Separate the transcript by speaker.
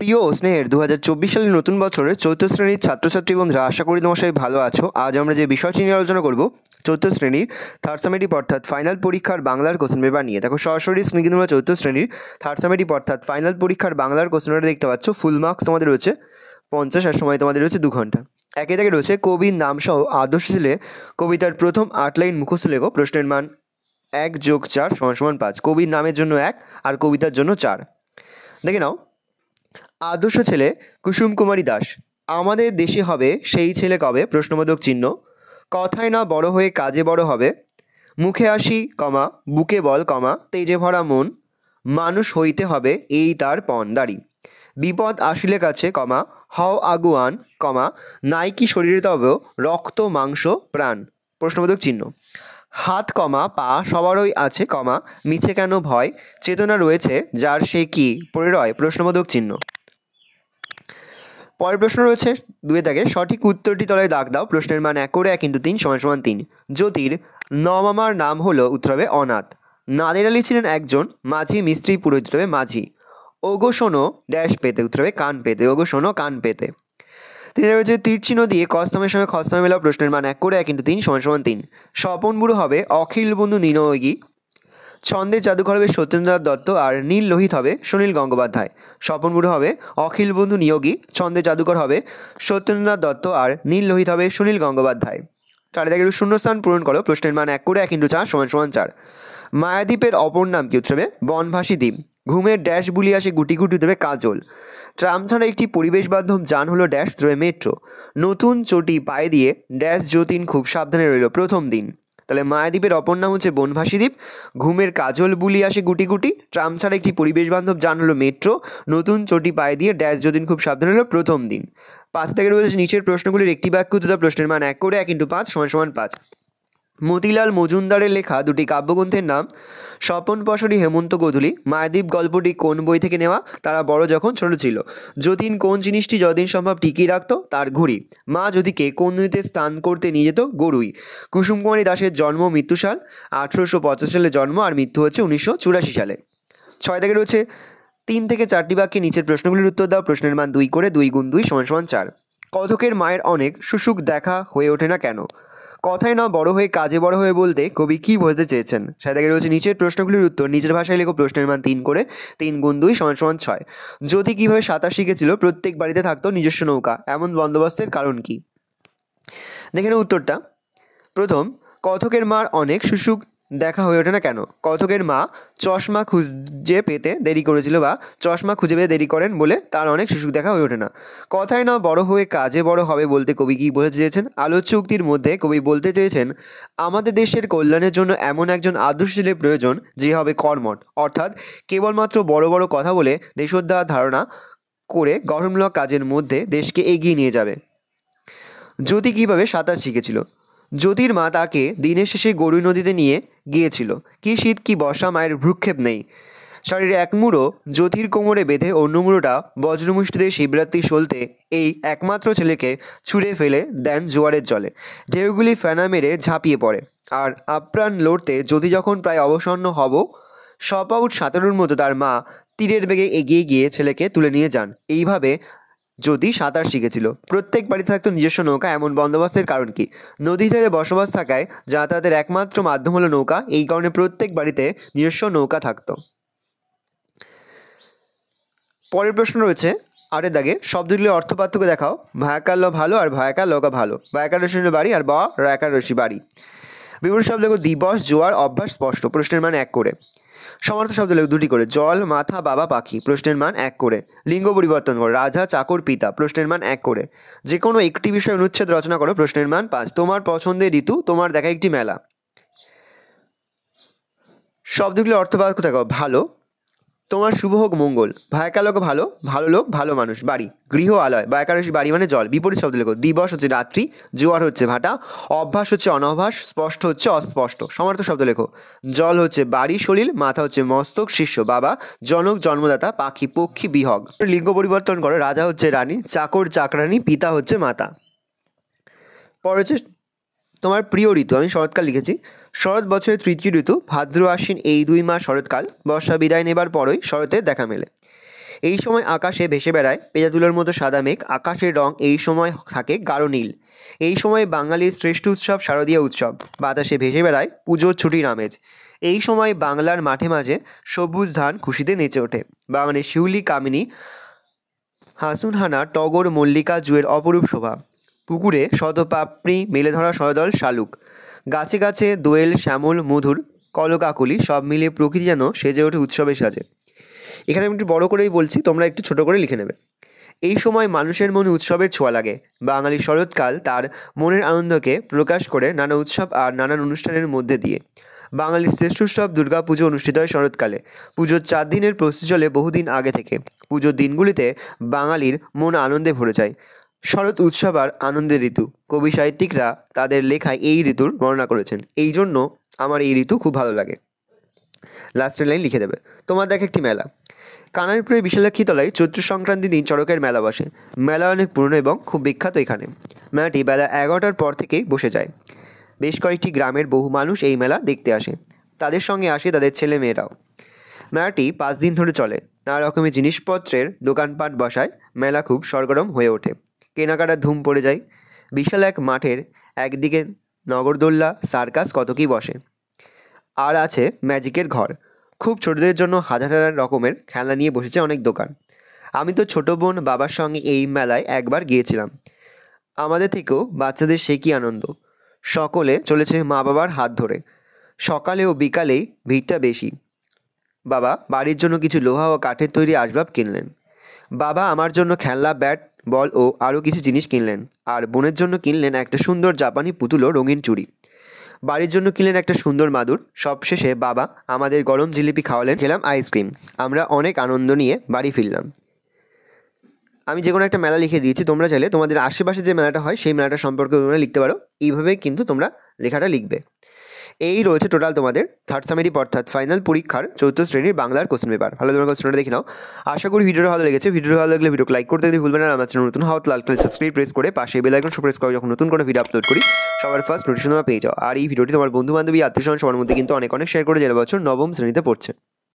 Speaker 1: প্রিয় ও স্নেহের 2024 সালের নতুন বছরের চতুর্থ শ্রেণীর ছাত্রছাত্রী বন্ধুরা, আশা করি তোমার সবাই ভালো আছো। আজ আমরা যে বিষয়টি নিয়ে আলোচনা করব চতুর্থ শ্রেণীর থার্ড সামেটিভ অর্থাৎ ফাইনাল পরীক্ষার বাংলার কোশ্চেন পেপার নিয়ে। দেখো সরাসরি স্ক্রিনে তোমরা চতুর্থ শ্রেণীর থার্ড সামেটিভ অর্থাৎ ফাইনাল পরীক্ষার বাংলার কোশ্চেন পেপারটা দেখতে পাচ্ছ। ফুল মার্কস তোমাদের রয়েছে 50 আর সময় তোমাদের রয়েছে 2 ঘন্টা। একে থেকে রয়েছে কবির নাম সহ আদর্শ ছেলে কবিতার প্রথম 8 লাইন মুখস্থ লেখো। প্রশ্নের মান 1 + 4 = 5। কবির নামের জন্য 1 আর কবিতার জন্য 4। দেখে নাও। আদর্শ ছেলে কুসুম কুমারী দাস। আমাদের দেশে হবে সেই ছেলে কবে? প্রশ্নবোধক চিহ্ন। কথায় না বড় হয়ে কাজে বড় হবে। মুখে হাসি, বুকে বল, তেজে ভরা মন। মানুষ হইতে হবে এই তার পণ দাড়ি। বিপদ আসিলে কাছে, হও আগুয়ান, নাই কি শরীরে তবেও রক্ত মাংস প্রাণ। প্রশ্নবোধক চিহ্ন। হাত, পা সবারই আছে, মিছে কেন ভয়? চেতনা রয়েছে যার সে কি পরিরয়? প্রশ্নবোধক চিহ্ন। পরের প্রশ্ন রয়েছে 2 দাগে, সঠিক উত্তরটি তলায় দাগ দাও। প্রশ্নের মান 1 করে 1 × 3 = 3। জ্যোতির নমামার নাম হলো উত্তর হবে অনাথ। নাদের আলী ছিলেন একজন মাঝি মিস্ত্রি পুরোহিত, হবে মাঝি। ওগো শোনো ড্যাশ পেতে, উত্তর হবে কান পেতে। ওগো শোনো কান পেতে। 3 রয়েছে তীর চিহ্ন দিয়ে কস্তমের সঙ্গে খস্তমে মেলাও। প্রশ্নের মান 1 করে 1 × 3 = 3। স্বপন বুড়ো হবে অখিল বন্ধু নিনোগী। ছন্দের জাদুঘর হবে সত্যেন্দ্রনাথ দত্ত আর নীল লোহিত হবে সুনীল গঙ্গোপাধ্যায়। স্বপন বুড়ো হবে অখিল বন্ধু নিয়োগী, ছন্দের জাদুঘর হবে সত্যেন্দ্রনাথ দত্ত আর নীল লোহিত হবে সুনীল গঙ্গোপাধ্যায়। 4 থেকে শূন্যস্থান পূরণ করো। প্রশ্নের মান 1 করে 1 × 4 = 4। মায়াদ্বীপের অপর নাম কি? উত্তর হবে বনভাসী দ্বীপ। ঘুমের ড্যাশ বুলি আসে গুটি গুটি, দেবে কাজল। ট্রাম ছাড়া একটি পরিবেশ বান্ধব যান হলো ড্যাশ, দেবে মেট্রো। নতুন চটি পায়ে দিয়ে ড্যাশ যতীন খুব সাবধানে রইল প্রথম দিন। তাহলে মায়াদ্বীপের অপর নাম হচ্ছে বনভাসী দ্বীপ। ঘুমের কাজল বুলি আসে গুটি গুটি, ট্রাম ছাড়া একটি পরিবেশ বান্ধব যান হলো মেট্রো, নতুন চটি পায়ে দিয়ে ড্যাশ যতীন খুব সাবধানে হলো প্রথম দিন। 5 থেকে রয়েছে নিচের প্রশ্নগুলির একটি বাক্য উত্তর দাও। প্রশ্নের মান 1 করে 1 × 5 = 5। মতিলাল মজুমদারের লেখা দুটি কাব্যগ্রন্থের নাম স্বপন পশরী, হেমন্ত গোধূলি। মায়াদ্বীপ গল্পটি কোন বই থেকে নেওয়া? তারা বড় যখন ছোট ছিল। যতীন কোন জিনিসটি যতদিন সম্ভব টিকিয়ে রাখতো? তার ঘুড়ি। মা যতীকে কোন নদীতে স্নান করতে নিয়ে যেত? গরুই। কুসুম কুমারী দাসের জন্ম মৃত্যু সাল 1885 সালে জন্ম আর মৃত্যু হচ্ছে 1984 সালে। 6 থেকে রয়েছে 3 থেকে 4টি বাক্যে নিচের প্রশ্নগুলির উত্তর দাও। প্রশ্নের মান 2 করে 2 × 2 = 4। কতকের মায়ের অনেক সুসুখ দেখা হয়ে ওঠে না কেন? কথায় না বড় হয়ে কাজে বড় হয়ে বলতে কবি কি বোঝাতে চেয়েছেন? সেটা থেকে রয়েছে নিচের প্রশ্নগুলির উত্তর নিজের ভাষায় লেখো। প্রশ্নের মান 3 করে 3 × 2 = 6। জ্যোতি কিভাবে সাঁতার শিখেছিল? প্রত্যেক বাড়িতে থাকতো নিজস্ব নৌকা, এমন বন্দোবস্তের কারণ কি? দেখে নাও উত্তরটা। প্রথম, কতকের মার অনেক সুসুখ দেখা হয়ে ওঠে না কেন? কতকের মা চশমা খুঁজে পেতে দেরি করেছিল বা চশমা খুঁজে পেতে দেরি করেন বলে তার অনেক সুসুখ দেখা হয়ে ওঠে না। কথায় না বড় হয়ে কাজে বড় হবে বলতে কবি কী বোঝাতে চেয়েছেন? আলোচ্য উক্তির মধ্যে কবি বলতে চেয়েছেন আমাদের দেশের কল্যাণের জন্য এমন একজন আদর্শ ছেলে প্রয়োজন যে হবে কর্মঠ, অর্থাৎ কেবলমাত্র বড় বড় কথা বলে দেশোদ্ধার ধারণা করে গঠনমূলক কাজের মধ্যে দেশকে এগিয়ে নিয়ে যাবে। জ্যোতি কীভাবে সাঁতার শিখেছিল? জ্যোতির মা তাকে দিনের শেষে গরু নদীতে নিয়ে গিয়েছিল। কি শীত কি বর্ষা, মায়ের ভ্রুক্ষেপ নেই। শাড়ির এক মুড়ো জ্যোতির কোমরে বেঁধে অন্য মুড়োটা বজ্রমুষ্টিতে শিবরাত্রি সলতে এই একমাত্র ছেলেকে ছুঁড়ে ফেলে দেন জোয়ারের জলে। ঢেউগুলি ফেনা মেরে ঝাঁপিয়ে পড়ে। আর আপ্রাণ লড়তে জ্যোতি যখন প্রায় অবসন্ন হব, সপাউট সাঁতারুর মতো তার মা তীরের বেগে এগিয়ে গিয়ে ছেলেকে তুলে নিয়ে যান। এইভাবে জ্যোতি সাঁতার শিখেছিল। প্রত্যেক বাড়িতে থাকতো নিজস্ব নৌকা, এমন বন্দোবস্তের কারণ কি? নদী তীরে বসবাস থাকায় যাতায়াতের একমাত্র মাধ্যম হলো নৌকা, এই কারণে প্রত্যেক বাড়িতে নিজস্ব নৌকা থাকতো। পরের প্রশ্ন রয়েছে 8 দাগে, শব্দগুলির অর্থ পার্থক্য দেখাও। ভায়াকার ল ভালো আর ভায়াকার লকা ভালো। ভায়াকার রসি বাড়ি আর রায়াকার রসি বাড়ি। বিপরীত শব্দ লেখো দিবস, জোয়ার, অভ্যাস, স্পষ্ট। প্রশ্নের মান 1 করে। সমার্থক শব্দ লেখো 2টি করে। জল, মাথা, বাবা, পাখি। প্রশ্নের মান 1 করে। লিঙ্গ পরিবর্তন করো। রাজা, চাকর, পিতা। প্রশ্নের মান 1 করে। যে কোনো একটি বিষয় অনুচ্ছেদ রচনা করো। প্রশ্নের মান 5। তোমার পছন্দের ঋতু, তোমার দেখা একটি মেলা। শব্দগুলি অর্থ পার্থক্য দেখাও। ভালো, তোমার শুভ হোক মঙ্গল। ভায়াকার লোক ভালো, ভালো লোক, ভালো মানুষ। বাড়ি, গৃহ, আলয়। ভায়াকার বাড়ি মানে জল। বিপরীত শব্দ লেখো। দিবস হচ্ছে রাত্রি, জোয়ার হচ্ছে ভাটা, অভ্যাস হচ্ছে অনভ্যাস, স্পষ্ট হচ্ছে অস্পষ্ট। সমার্থক শব্দ লেখো। জল হচ্ছে বাড়ি সলিল, মাথা হচ্ছে মস্তক, শিষ্য বাবা, জনক জন্মদাতা, পাখি পক্ষী বিহগ। লিঙ্গ পরিবর্তন করো। রাজা হচ্ছে রানী, চাকর চাকরানী, পিতা হচ্ছে মাতা। পরে হচ্ছে তোমার প্রিয় ঋতু। আমি শরৎকাল লিখেছি। শরৎ বছরের তৃতীয় ঋতু, ভাদ্র আশ্বিন এই 2 মাস শরৎকাল। বর্ষা বিদায় নেবার পরই শরতের দেখা মেলে। এই সময় আকাশে ভেসে বেড়ায় পেঁজা তুলোর মতো সাদা মেঘ, আকাশের রং এই সময় থাকে গাঢ় নীল। এই সময় বাঙালির শ্রেষ্ঠ উৎসব শারদীয় উৎসব, বাতাসে ভেসে বেড়ায় পুজোর ছুটির আমেজ। এই সময় বাংলার মাঠে মাঝে সবুজ ধান খুশিতে নেচে ওঠে। বাগানে শিউলি, কামিনী, হাসুনহানা, টগর, মল্লিকা, জুঁয়ের অপরূপ শোভা। পুকুরে শতপাপড়ি, মেলে ধরা শয়দল, শালুক। গাছে গাছে দোয়েল, শ্যামল, মধুর, কলকাকলি সব মিলিয়ে প্রকৃতি যেন সেজে ওঠে উৎসবে সাজে। এখানে আমি একটু বড় করেই বলছি, তোমরা একটু ছোট করে লিখে নেবে। এই সময় মানুষের মনে উৎসবের ছোঁয়া লাগে। বাঙালির শরৎকাল তার মনের আনন্দকে প্রকাশ করে নানা উৎসব আর নানান অনুষ্ঠানের মধ্যে দিয়ে। বাঙালির শ্রেষ্ঠ উৎসব দুর্গাপুজো অনুষ্ঠিত হয় শরৎকালে। পুজোর 4 দিনের প্রস্তুতি চলে বহুদিন আগে থেকে। পুজোর দিনগুলিতে বাঙালির মন আনন্দে ভরে যায়। শরৎ উৎসব আর আনন্দের ঋতু। কবি সাহিত্যিকরা তাদের লেখায় এই ঋতুর বর্ণনা করেছেন। এই জন্য আমার এই ঋতু খুব ভালো লাগে। লাস্টের লাইন লিখে দেবে। তোমার দেখে একটি মেলা। কানাইপুরের বিশালাক্ষী তলায় চৈত্র সংক্রান্তি দিন চড়কের মেলা বসে। মেলা অনেক পুরনো এবং খুব বিখ্যাত। এখানে মেলাটি বেলা 11টার পর থেকেই বসে যায়। বেশ কয়েকটি গ্রামের বহু মানুষ এই মেলা দেখতে আসে। তাদের সঙ্গে আসে তাদের ছেলে মেয়েরাও। মেলাটি 5 দিন ধরে চলে। নানা রকমের জিনিসপত্রের দোকানপাট বসায়। মেলা খুব সরগরম হয়ে ওঠে। কেনাকাটার ধুম পড়ে যায়। বিশাল এক মাঠের একদিকে নগরদোল্লা, সার্কাস, কত কী বসে। আর আছে ম্যাজিকের ঘর। খুব ছোটদের জন্য হাজার হাজার রকমের খেলনা নিয়ে বসেছে অনেক দোকান। আমি তো ছোটো বোন বাবার সঙ্গে এই মেলায় একবার গিয়েছিলাম। আমাদের থেকেও বাচ্চাদের সে কী আনন্দ। সকলে চলেছে মা বাবার হাত ধরে। সকালে ও বিকালেই ভিড়টা বেশি। বাবা বাড়ির জন্য কিছু লোহা ও কাঠের তৈরি আসবাব কিনলেন। বাবা আমার জন্য খেলনা, ব্যাট, বল ও আরও কিছু জিনিস কিনলেন। আর বোনের জন্য কিনলেন একটা সুন্দর জাপানি পুতুল ও রঙিন চুড়ি। বাড়ির জন্য কিনলেন একটা সুন্দর মাদুর। সবশেষে বাবা আমাদের গরম জিলিপি খাওয়ালেন, খেলাম আইসক্রিম। আমরা অনেক আনন্দ নিয়ে বাড়ি ফিরলাম। আমি যে কোনো একটা মেলা লিখে দিয়েছি, তোমরা চাইলে তোমাদের আশেপাশে যে মেলাটা হয় সেই মেলাটা সম্পর্কে তোমরা লিখতে পারো। এইভাবে কিন্তু তোমরা লেখাটা লিখবে। এই রয়েছে টোটাল তোমাদের থার্ড সামেটিভ অর্থাৎ ফাইনাল পরীক্ষার 4th শ্রেণীর বাংলার কোশ্চেন পেপার। ভালো তোমরা কোশ্চেনটা দেখে নাও। আশা করি ভিডিওটা ভালো লেগেছে। ভিডিওটা ভালো লাগলে ভিডিওকে লাইক করতে ভুলবেন না। আমার চ্যানেল নতুন হওয়া লাল কালার সাবস্ক্রাইব প্রেস করে পাশে বেল আইকন প্রেস করে যখন নতুন কোনো ভিডিও আপলোড করি সবার ফার্স্ট নোটিফিকেশন তোমরা পেয়ে যাও। আর এই ভিডিওটি তোমার বন্ধু বান্ধবী, আত্মীয়স্বজন সবার মধ্যে কিন্তু অনেক শেয়ার করে যারা বছর 9ম শ্রেণীতে পড়ছে।